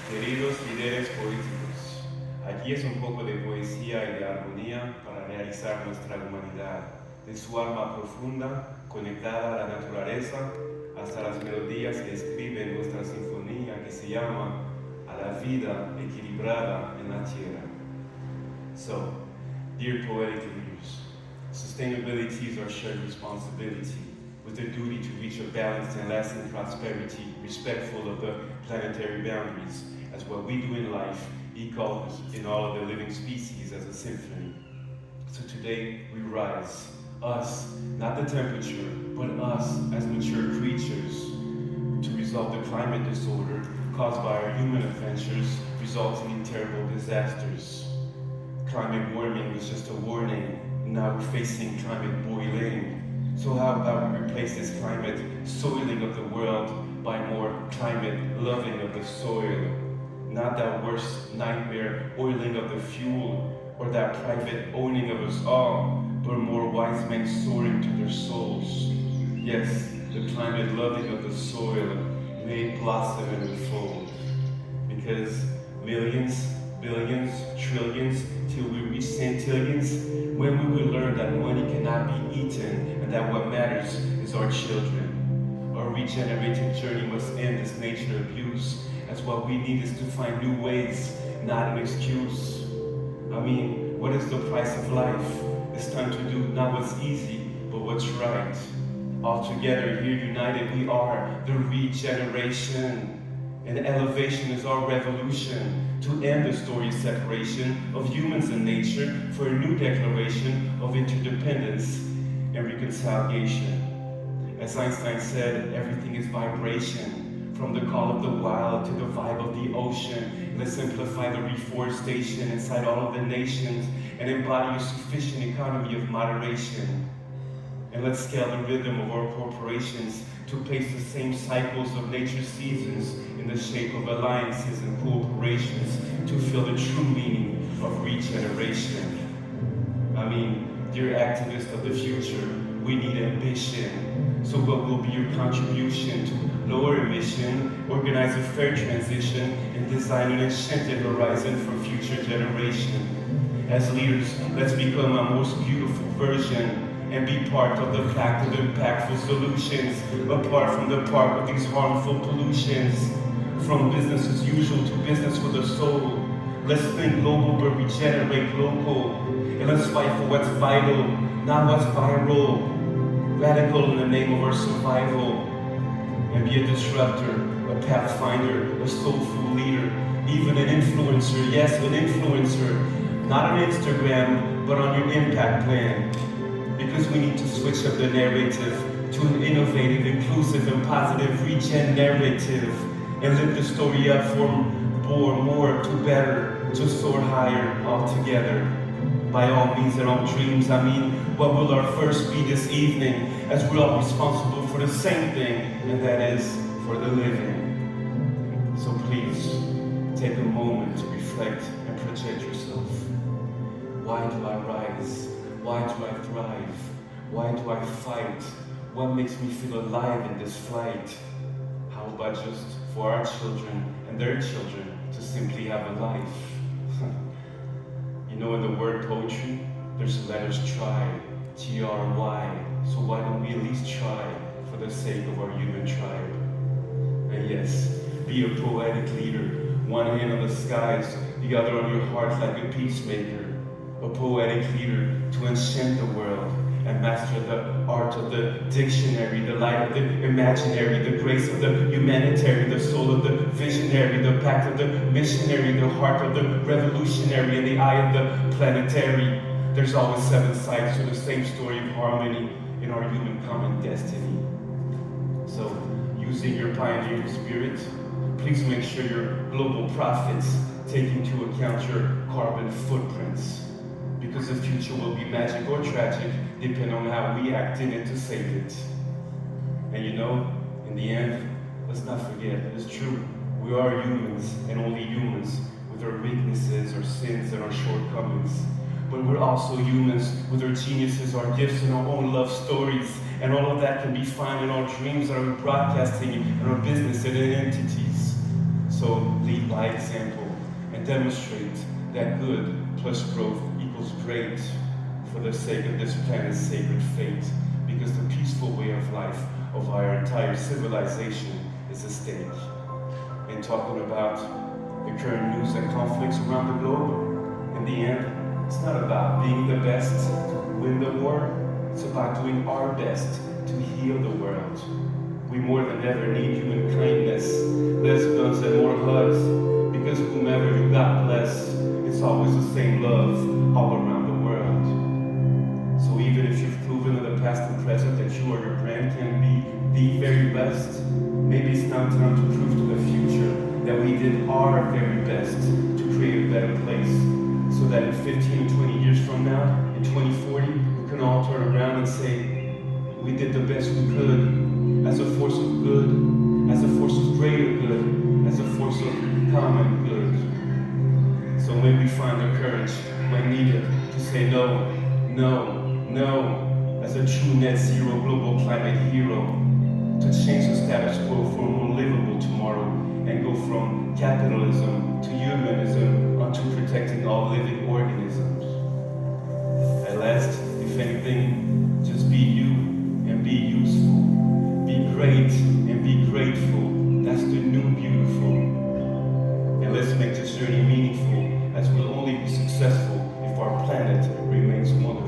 Queridos líderes políticos, aquí es un poco de poesía y de armonía para realizar nuestra humanidad, de su alma profunda, conectada a la naturaleza, hasta las melodías que escriben nuestra sinfonía que se llama A la vida equilibrada en la tierra. So, dear poetic leaders, sustainability is our shared responsibility, with the duty to reach a balanced and lasting prosperity, respectful of the planetary boundaries, as what we do in life echoes in all of the living species as a symphony. So today we rise, us, not the temperature, but us as mature creatures, to resolve the climate disorder caused by our human adventures, resulting in terrible disasters. Climate warming was just a warning. Now we're facing climate boiling. So how about we replace this climate soiling of the world by more climate loving of the soil? Not that worst nightmare oiling of the fuel or that private owning of us all, but more wise men soaring to their souls. Yes, the climate loving of the soil may blossom and unfold. Because millions, billions, trillions, till we reach centillions, when we will learn that money cannot be eaten and that what matters is our children. Our regenerative journey must end this nature abuse, as what we need is to find new ways, not an excuse. I mean, what is the price of life? It's time to do not what's easy, but what's right. All together, here united, we are the regeneration. And elevation is our revolution to end the story of separation of humans and nature for a new declaration of interdependence and reconciliation. As Einstein said, everything is vibration, from the call of the wild to the vibe of the ocean. Let's simplify the reforestation inside all of the nations and embody a sufficient economy of moderation. And let's scale the rhythm of our corporations to place the same cycles of nature's seasons in the shape of alliances and cooperations to feel the true meaning of regeneration. I mean, dear activists of the future, we need ambition. So what will be your contribution to lower emission, organize a fair transition, and design an enchanted horizon for future generations? As leaders, let's become our most beautiful version and be part of the pact of impactful solutions, apart from the part of these harmful pollutions. From business as usual to business with a soul. Let's think global but regenerate local. And let's fight for what's vital, not what's viral. Radical in the name of our survival. And be a disruptor, a pathfinder, a soulful leader, even an influencer. Yes, an influencer. Not on Instagram, but on your impact plan. Because we need to switch up the narrative to an innovative, inclusive, and positive regen narrative and lift the story up from more to better, to soar higher altogether. By all means and all dreams, I mean, what will our first be this evening, as we're all responsible for the same thing, and that is for the living. So please, take a moment to reflect and project yourself. Why do I rise? Why do I thrive? Why do I fight? What makes me feel alive in this flight? How about just for our children and their children to simply have a life? You know, in the word poetry, there's the letters try, T-R-Y. So why don't we at least try for the sake of our human tribe? And yes, be a poetic leader, one hand on the skies, the other on your heart like a peacemaker. A poetic leader to enchant the world and master the art of the dictionary, the light of the imaginary, the grace of the humanitarian, the soul of the visionary, the pact of the missionary, the heart of the revolutionary, and the eye of the planetary. There's always seven sides to the same story of harmony in our human common destiny. So, using your pioneering spirit, please make sure your global profits take into account your carbon footprints. Because the future will be magic or tragic, depending on how we act in it to save it. And you know, in the end, let's not forget, it's true, we are humans, and only humans, with our weaknesses, our sins, and our shortcomings. But we're also humans with our geniuses, our gifts, and our own love stories. And all of that can be found in our dreams, our broadcasting, and our business and entities. So lead by example, and demonstrate that good plus growth equals great for the sake of this planet's sacred fate, because the peaceful way of life of our entire civilization is at stake. And talking about the current news and conflicts around the globe, in the end, it's not about being the best to win the war, it's about doing our best to heal the world. We more than ever need human kindness, less guns and more hugs, because whomever you God bless, it's always the same love all around the world. So even if you've proven in the past and present that you or your brand can be the very best, maybe it's now time to prove to the future that we did our very best to create a better place, so that in 15, 20 years from now, in 2040, we can all turn around and say, we did the best we could as a force of good, as a force of greater good, as a force of common good. So may we find the courage when needed to say no, no, no, as a true net zero global climate hero, to change the status quo for a more livable tomorrow and go from capitalism to humanism onto protecting all living organisms. At last, if anything, just be you and be useful. Be great and be grateful. That's the new beautiful. And let's make this journey meaningful, as we'll only be successful if our planet remains wonderful.